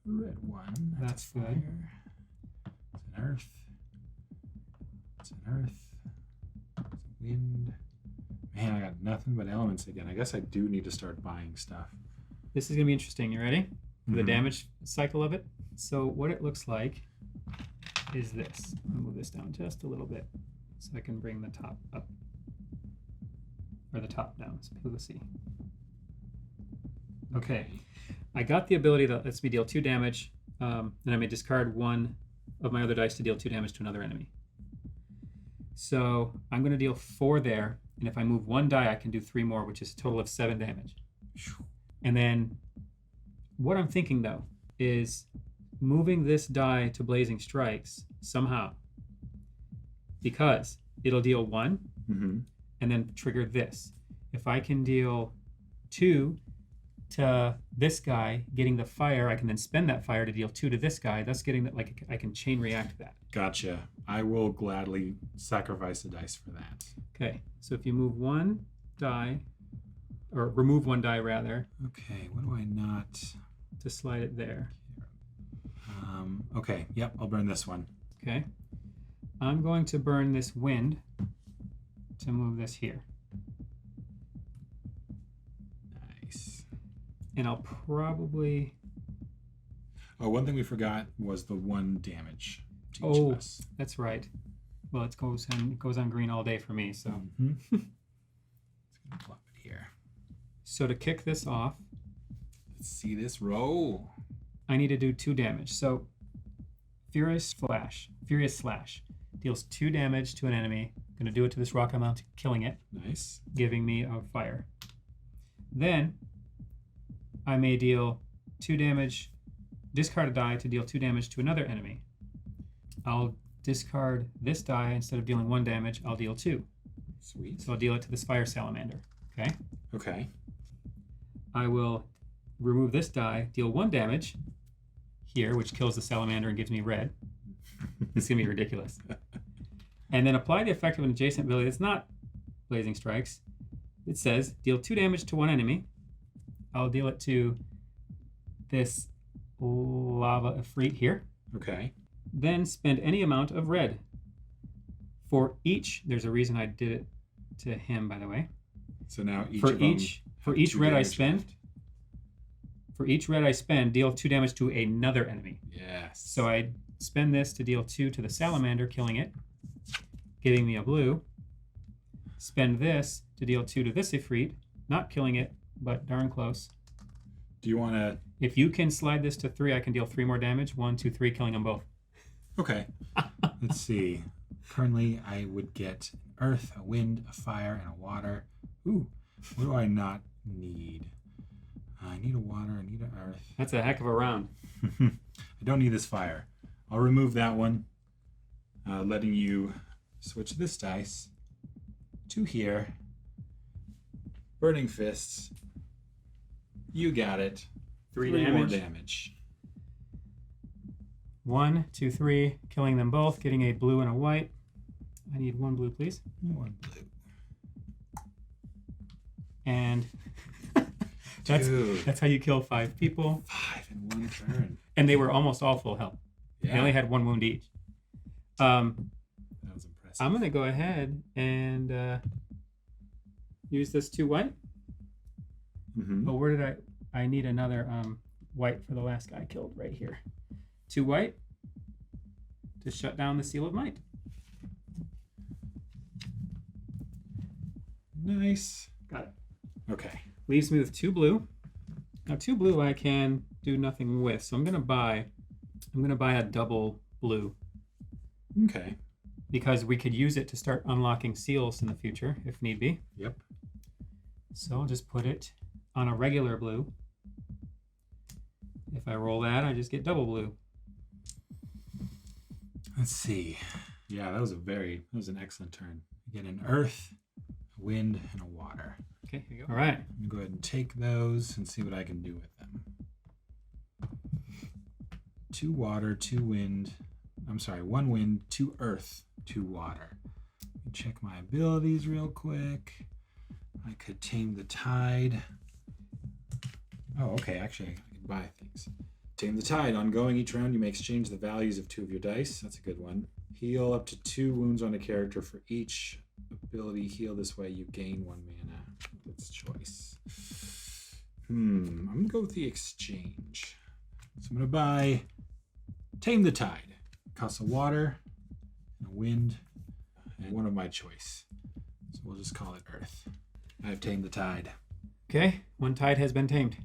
Red 1. That's fire. good. It's an earth. It's an earth. It's a wind. Man, I got nothing but elements again. I guess I do need to start buying stuff. This is going to be interesting. You ready? For the damage cycle of it? So what it looks like is this. I'll move this down just a little bit so I can bring the top up. Or the top down so people can see. Okay. I got the ability that lets me deal 2 damage, and I may discard 1 of my other dice to deal 2 damage to another enemy. So I'm going to deal 4 there, and if I move 1 die, I can do 3 more, which is a total of 7 damage. And then what I'm thinking, though, is moving this die to Blazing Strikes somehow, because it'll deal 1, and then trigger this. If I can deal 2 to this guy, getting the fire, I can then spend that fire to deal 2 to this guy. That's getting that, like, I can chain react that. Gotcha. I will gladly sacrifice a dice for that. Okay, so if you move 1 die, or remove 1 die rather. Okay, what do I not? To slide it there. Okay, yep, I'll burn this one. Okay. I'm going to burn this wind to move this here. Nice. And I'll probably... Oh, one thing we forgot was the 1 damage to each of us. That's right. Well, it goes on green all day for me, so... Let's go plop it here. So to kick this off... Let's see this roll. I need to do 2 damage. So Furious Slash deals 2 damage to an enemy. I'm going to do it to this rock amount, killing it. Nice. Giving me a fire. Then I may deal 2 damage, discard a die to deal 2 damage to another enemy. I'll discard this die. Instead of dealing 1 damage, I'll deal 2. Sweet. So I'll deal it to this fire salamander. Okay? Okay. I will remove this die, deal 1 damage here, which kills the salamander and gives me red. This is going to be ridiculous. And then apply the effect of an adjacent ability that's not Blazing Strikes. It says, deal 2 damage to 1 enemy. I'll deal it to this lava Ifrit here. Okay. Then spend any amount of red. For each, there's a reason I did it to him, by the way. So now for each red I spend, for each red I spend, deal 2 damage to another enemy. Yes. So I spend this to deal 2 to the salamander, killing it, giving me a blue. Spend this to deal 2 to this Ifrit. Not killing it, but darn close. Do you want to... If you can slide this to 3, I can deal 3 more damage. 1, 2, 3, killing them both. Okay. Let's see. Currently, I would get an earth, a wind, a fire, and a water. Ooh, what do I not need? I need a water, I need an earth. That's a heck of a round. I don't need this fire. I'll remove that one, letting you switch this dice to here. Burning Fists. You got it. 3 more damage. damage. 1, 2, 3, killing them both, getting a blue and a white. I need 1 blue, please. 1 blue. And that's how you kill 5 people. 5 in 1 turn. And they were almost all full health. Yeah. They only had 1 wound each. That was impressive. I'm going to go ahead and use this 2 white. Mm-hmm. Oh, where did I need another white for the last guy killed right here. 2 white to shut down the Seal of Might. Nice. Got it. Okay. Leaves me with 2 blue. Now 2 blue I can do nothing with, so I'm gonna buy a double blue. Okay. Because we could use it to start unlocking seals in the future if need be. Yep. So I'll just put it on a regular blue. If I roll that, I just get double blue. Let's see. Yeah, that was an excellent turn. You get an earth, a wind, and a water. Okay, here you go. All right. I'm gonna go ahead and take those and see what I can do with them. 2 water, 2 wind. I'm sorry, 1 wind, 2 earth, 2 water. Let me check my abilities real quick. I could tame the tide. Oh, okay. Actually, I can buy things. Tame the tide. Ongoing each round, you may exchange the values of 2 of your dice. That's a good one. Heal up to 2 wounds on a character for each ability. Heal this way, you gain 1 mana. That's choice. I'm gonna go with the exchange. So I'm gonna buy Tame the Tide. Costs a water and a wind and 1 of my choice. So we'll just call it Earth. I've tamed the tide. Okay, 1 tide has been tamed.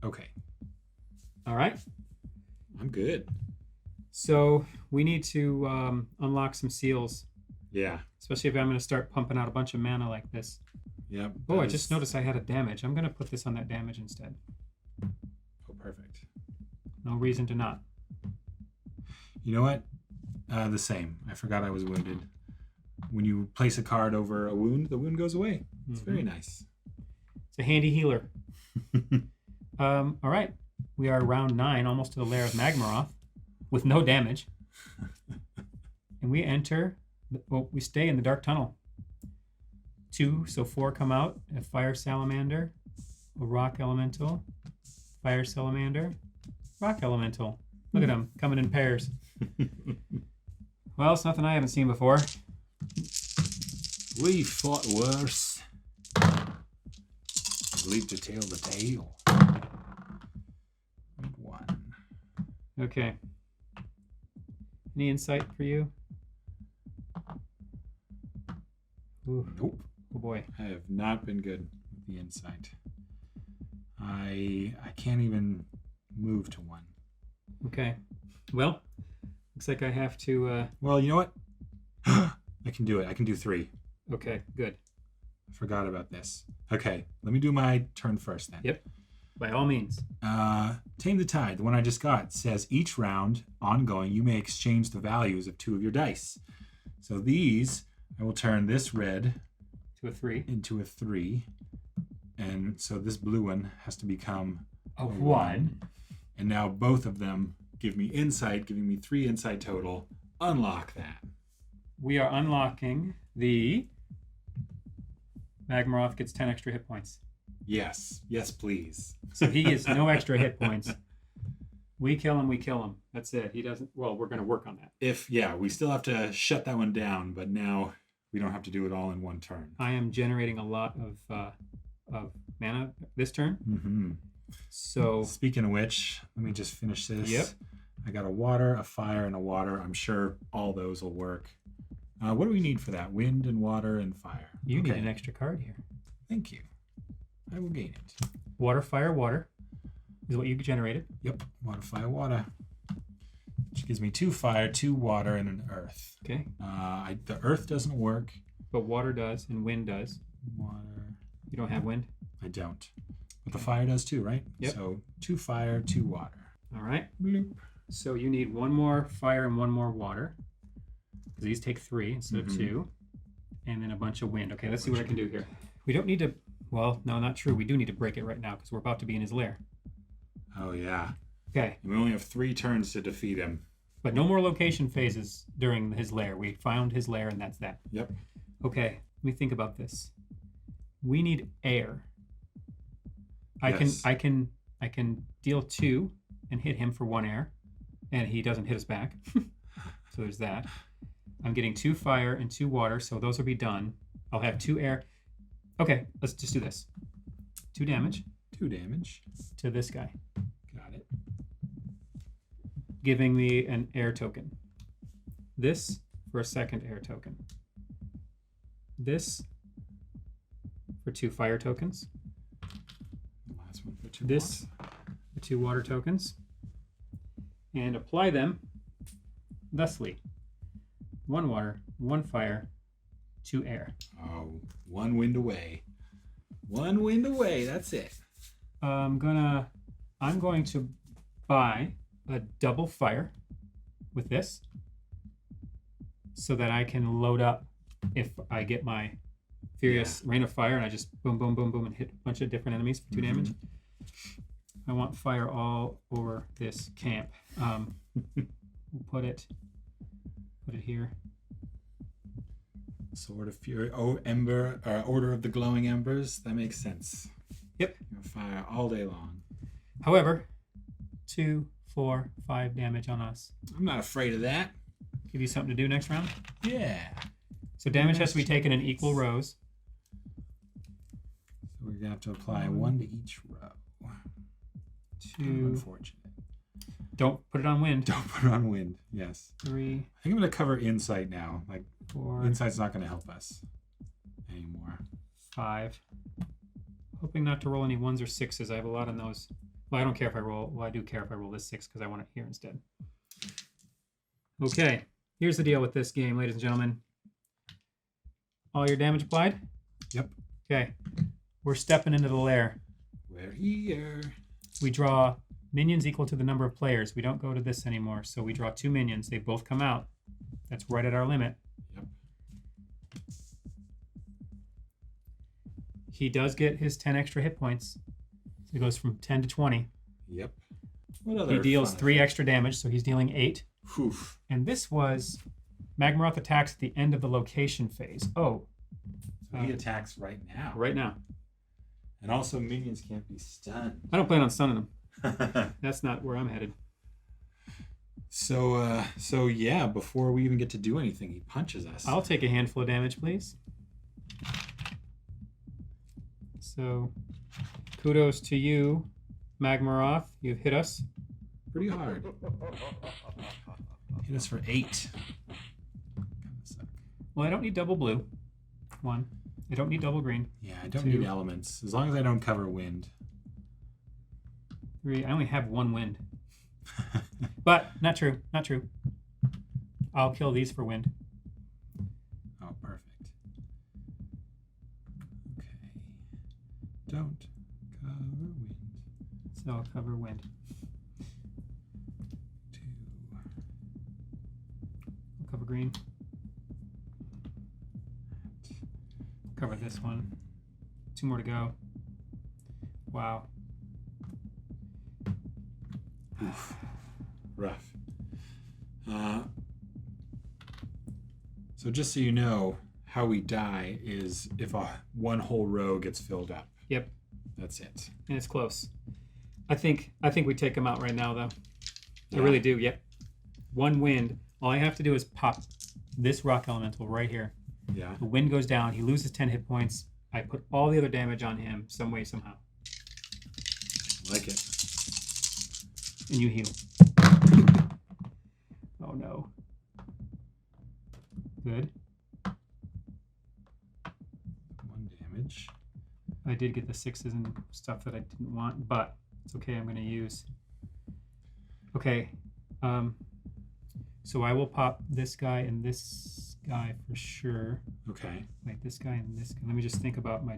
Okay. All right. I'm good. So we need to unlock some seals. Yeah. Especially if I'm going to start pumping out a bunch of mana like this. Yep. Oh, I just noticed I had a damage. I'm going to put this on that damage instead. Oh, perfect. No reason to not. You know what? The same. I forgot I was wounded. When you place a card over a wound, the wound goes away. It's very nice. It's a handy healer. All right. We are round 9, almost to the lair of Magmaroth, with no damage. And we enter, we stay in the dark tunnel. 2, so 4 come out. A fire salamander, a rock elemental, fire salamander, rock elemental. Look at them coming in pairs. Well, it's nothing I haven't seen before. We fought worse. Live to tell the tale. 1. Okay. Any insight for you? Ooh. Nope. Oh boy. I have not been good with the insight. I can't even move to 1. Okay. Well, looks like I have to... Well, you know what? I can do it. I can do 3. Okay, good. I forgot about this. Okay, let me do my turn first then. Yep. By all means. Tame the Tide, the one I just got, says each round ongoing, you may exchange the values of 2 of your dice. So these, I will turn this red To a 3. into a 3. And so this blue one has to become A 1. And now both of them give me insight, giving me 3 insight total. Unlock that. We are unlocking the... Magmaroth gets 10 extra hit points. Yes. Yes, please. So he gets no extra hit points. We kill him, we kill him. That's it. He doesn't... Well, we're going to work on that. We still have to shut that one down, but now we don't have to do it all in 1 turn. I am generating a lot of mana this turn. Mm-hmm. So... Speaking of which, let me just finish this. Yep. I got a water, a fire, and a water. I'm sure all those will work. What do we need for that? Wind and water and fire. You need an extra card here. Thank you. I will gain it. Water, fire, water is what you generated. Yep. Water, fire, water. Which gives me 2 fire, 2 water, and an earth. Okay. The earth doesn't work. But water does and wind does. Water. You don't have wind? I don't. But the fire does too, right? Yep. So 2 fire, 2 water. All right. Bloop. So you need 1 more fire and 1 more water. Because these take 3 instead of 2. And then a bunch of wind. Okay, let's see what I can do here. We don't need to... Well, no, not true. We do need to break it right now because we're about to be in his lair. Oh, yeah. Okay. And we only have 3 turns to defeat him. But no more location phases during his lair. We found his lair and that's that. Yep. Okay, let me think about this. We need air. Yes. I can deal 2 and hit him for 1 air, and he doesn't hit us back. So there's that. I'm getting 2 fire and 2 water, so those will be done. I'll have 2 air. Okay, let's just do this. 2 damage. 2 damage. To this guy. Got it. Giving me an air token. This for a second air token. This for 2 fire tokens. Last one for 2 This for 2 water tokens. And apply them thusly. 1 water, 1 fire, 2 air. Oh, 1 wind away. 1 wind away, that's it. I'm going to buy a double fire with this so that I can load up if I get my Furious Rain of Fire and I just boom, boom, boom, boom and hit a bunch of different enemies for 2 damage. I want fire all over this camp. We'll put it here. Sword of Fury. Oh, Ember, Order of the Glowing Embers. That makes sense. Yep. You'll fire all day long. However, 2, 4, 5 damage on us. I'm not afraid of that. Give you something to do next round? Yeah. So damage has to be taken in equal rows. So we're going to have to apply 1 to each row. 2. Unfortunate. Don't put it on wind. Don't put it on wind. Yes. 3. I think I'm going to cover Insight now. 4. Insight's not going to help us anymore. 5. Hoping not to roll any 1s or 6s. I have a lot on those. Well, I don't care if I roll. Well, I do care if I roll this 6 because I want it here instead. Okay. Here's the deal with this game, ladies and gentlemen. All your damage applied? Yep. Okay. We're stepping into the lair. We're here. We draw minions equal to the number of players. We don't go to this anymore. So we draw 2 minions. They both come out. That's right at our limit. Yep. He does get his 10 extra hit points. So he goes from 10 to 20. Yep. What other He deals 3 extra damage, so he's dealing 8. Oof. And this was Magmaroth attacks at the end of the location phase. Oh. So he attacks right now. Right now. And also minions can't be stunned. I don't plan on stunning them. That's not where I'm headed. So yeah, before we even get to do anything, he punches us. I'll take a handful of damage, please. So, kudos to you, Magmaroth. You've hit us. Pretty hard. Hit us for 8. Well, I don't need double blue. 1. I don't need double green. Yeah, I don't 2. need elements. As long as I don't cover wind. 3. I only have 1 wind. But, not true. Not true. I'll kill these for wind. Oh, perfect. Okay. Don't cover wind. So I'll cover wind. 2. I'll cover green. Cover this one. 2 more to go. Wow. Oof. Rough. So just so you know, how we die is if one whole row gets filled up. Yep. That's it. And it's close. I think we take him out right now, though. Yeah. I really do. Yep. 1 wind. All I have to do is pop this rock elemental right here. Yeah. The wind goes down. He loses 10 hit points. I put all the other damage on him some way, somehow. Like it. And you heal. Oh, no. Good. I did get the 6s and stuff that I didn't want, but it's okay. I'm going to use. Okay. So I will pop this guy and this guy for sure. Okay. Like this guy and this guy. Let me just think about my.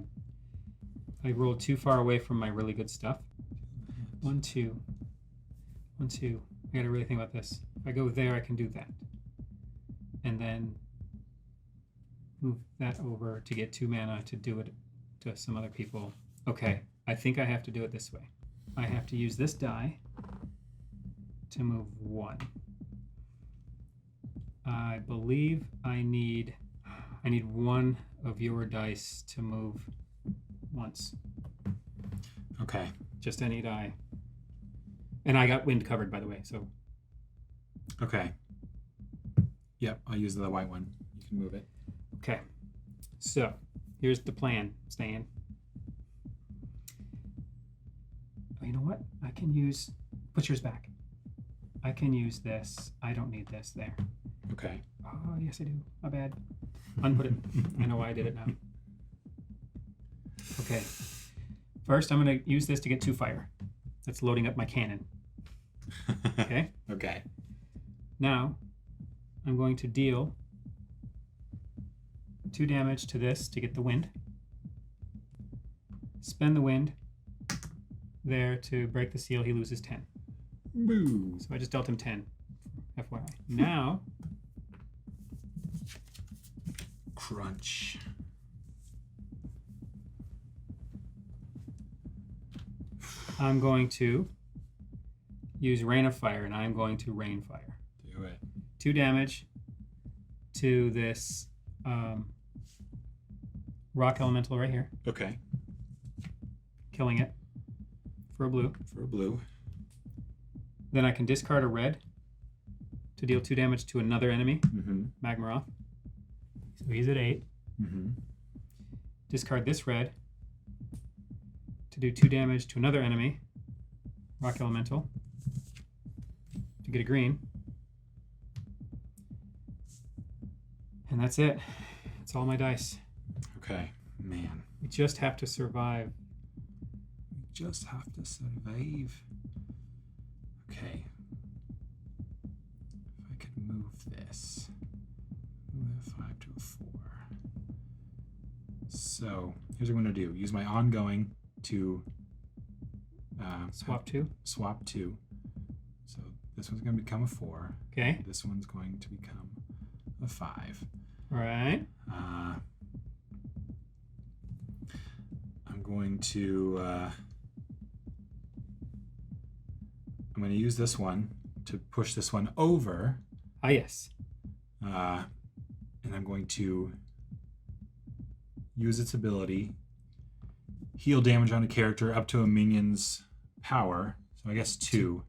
I rolled too far away from my really good stuff. 1, 2. 1, 2. I got to really think about this. If I go there, I can do that. And then move that over to get 2 mana to do it to some other people. Okay, I think I have to do it this way. I have to use this die to move 1. I believe I need 1 of your dice to move once. Okay. Just any die. And I got wind covered, by the way, so. Okay. Yep, I'll use the white one. You can move it. Okay. So, here's the plan, Stan. Oh, you know what? I can use... Put yours back. I can use this. I don't need this there. Okay. Oh, yes I do. My bad. Unput it. I know why I did it now. Okay. First, I'm going to use this to get 2 fire. That's loading up my cannon. Okay? Okay. Now, I'm going to deal 2 damage to this to get the wind. Spend the wind there to break the seal. He loses 10. Boo. So I just dealt him 10. FYI. Now, crunch. I'm going to use Rain of Fire, and I'm going to Rain Fire. Do it. 2 damage to this rock elemental right here, Okay. killing it for a blue. For a blue. Then I can discard a red to deal 2 damage to another enemy, Mm-hmm. Magmaroth. So he's at 8. Mm-hmm. Discard this red to do 2 damage to another enemy, rock elemental, to get a green. And that's it. That's all my dice. Okay. Man. We just have to survive. We just have to survive. Okay. If I could move this. Move a 5 to a 4. So, here's what I'm going to do. Use my ongoing to Swap 2. swap 2. So, this one's going to become a 4. Okay. This one's going to become a 5. All right. I'm going to use this one to push this one over. Ah, yes. And I'm going to use its ability, heal damage on a character up to a minion's power. So I guess 2.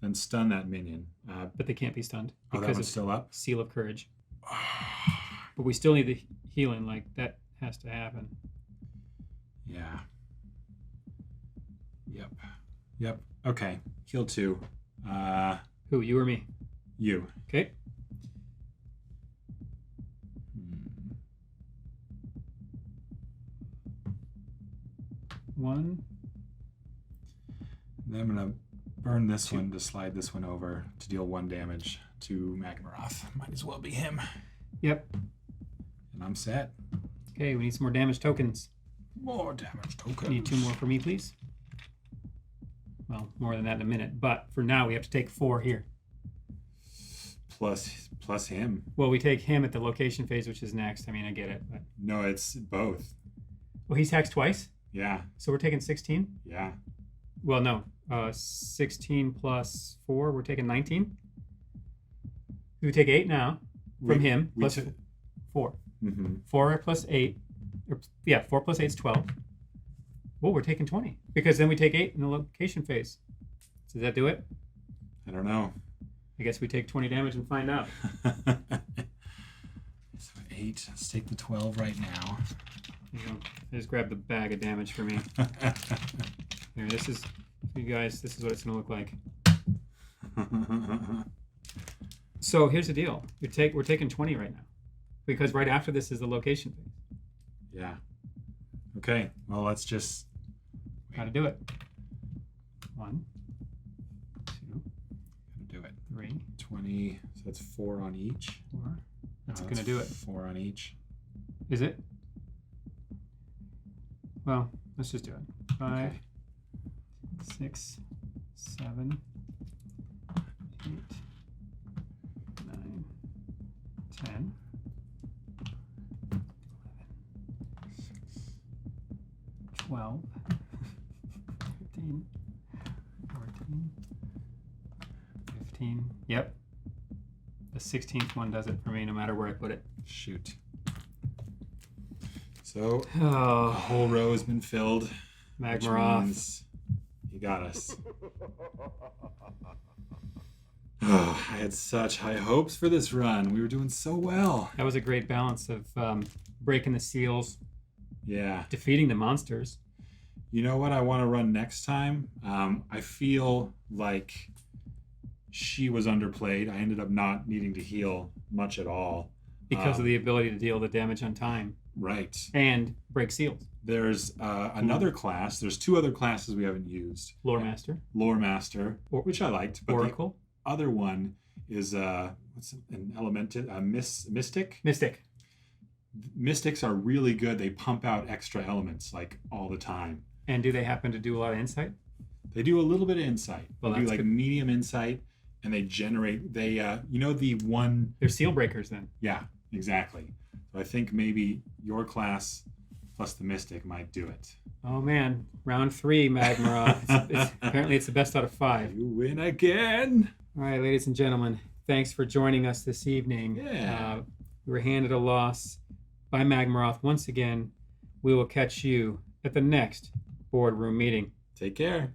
Then stun that minion. But they can't be stunned That because one's of still up? Seal of Courage. But we still need the healing. Like, that has to happen. Yeah. Yep. Okay. Heal 2. Who, you or me? You. Okay. One. Then I'm going to burn this one to slide this one over to deal 1 damage to Magmaroth. Might as well be him. Yep. And I'm set. Okay, we need some more damage tokens. More damage tokens. Need 2 more for me, please. Well, more than that in a minute. But for now, we have to take 4 here. Plus him. Well, we take him at the location phase, which is next. I mean, I get it. But... No, it's both. Well, he's taxed twice. Yeah. So we're taking 16? Yeah. Well, no. 16 plus 4, we're taking 19. We take 8 now from him, plus 4. Mm-hmm. 4 plus 8. 4 plus 8 is 12. Well, we're taking 20 because then we take 8 in the location phase. Does that do it? I don't know. I guess we take 20 damage and find out. So 8. Let's take the 12 right now. There you go. Just grab the bag of damage for me. Here, this is, you guys, this is what it's going to look like. So here's the deal. We're taking 20 right now because right after this is the location phase. Yeah. Okay, well, let's just... Gotta do it. 1, 2, do it. 3, 20, so that's 4 on each. 4. That's gonna do it. 4 on each. Is it? Well, let's just do it. 5, Okay. 6, 7, 8, 9, 10, 12, 13, 14, 15. Yep. The 16th one does it for me no matter where I put it. Shoot. So, the whole row has been filled. Magmaroth. You got us. Oh, I had such high hopes for this run. We were doing so well. That was a great balance of breaking the seals, Yeah. defeating the monsters. You know what I want to run next time? I feel like she was underplayed. I ended up not needing to heal much at all. Because of the ability to deal the damage on time. Right. And break seals. There's another class. There's 2 other classes we haven't used. Lore Master. Lore Master, which I liked. But Oracle. the other one is what's an elemented? Mystic? Mystic. Mystics are really good. They pump out extra elements like all the time. And do they happen to do a lot of insight? They do a little bit of insight. Well, they do that's like good. medium insight, and they generate. The one. They're seal breakers then. Yeah, exactly. So I think maybe your class plus the Mystic might do it. Oh man, round 3, Magmaroth. Apparently it's the best out of 5. You win again. All right, ladies and gentlemen, thanks for joining us this evening. Yeah. We were handed a loss by Magmaroth once again. We will catch you at the next boardroom meeting. Take care.